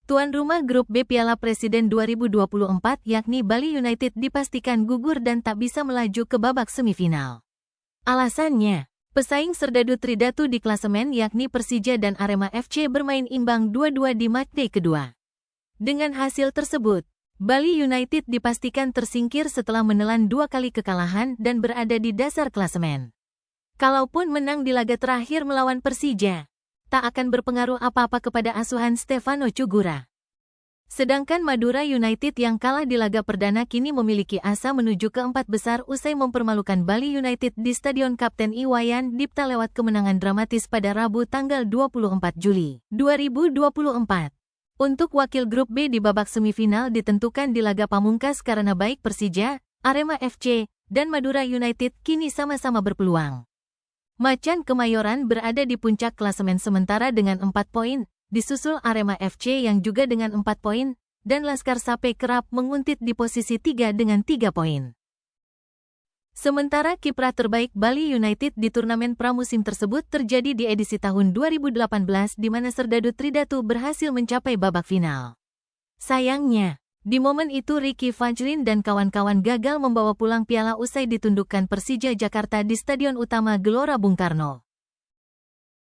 Tuan rumah Grup B Piala Presiden 2024 yakni Bali United dipastikan gugur dan tak bisa melaju ke babak semifinal. Alasannya, pesaing serdadu Tridatu di klasemen yakni Persija dan Arema FC bermain imbang 2-2 di matchday kedua. Dengan hasil tersebut, Bali United dipastikan tersingkir setelah menelan 2 kali kekalahan dan berada di dasar klasemen. Kalaupun menang di laga terakhir melawan Persija, tak akan berpengaruh apa-apa kepada asuhan Stefano Cugura. Sedangkan Madura United yang kalah di laga perdana kini memiliki asa menuju ke 4 besar usai mempermalukan Bali United di Stadion Kapten Iwayan Dipta lewat kemenangan dramatis pada Rabu tanggal 24 Juli 2024. Untuk wakil grup B di babak semifinal ditentukan di laga pamungkas karena baik Persija, Arema FC, dan Madura United kini sama-sama berpeluang. Macan Kemayoran berada di puncak klasemen sementara dengan 4 poin, disusul Arema FC yang juga dengan 4 poin, dan Laskar Sape kerap menguntit di posisi 3 dengan 3 poin. Sementara kiprah terbaik Bali United di turnamen pramusim tersebut terjadi di edisi tahun 2018 di mana serdadu Tridatu berhasil mencapai babak final. Sayangnya, di momen itu Ricky Fajrin dan kawan-kawan gagal membawa pulang piala usai ditundukkan Persija Jakarta di Stadion Utama Gelora Bung Karno.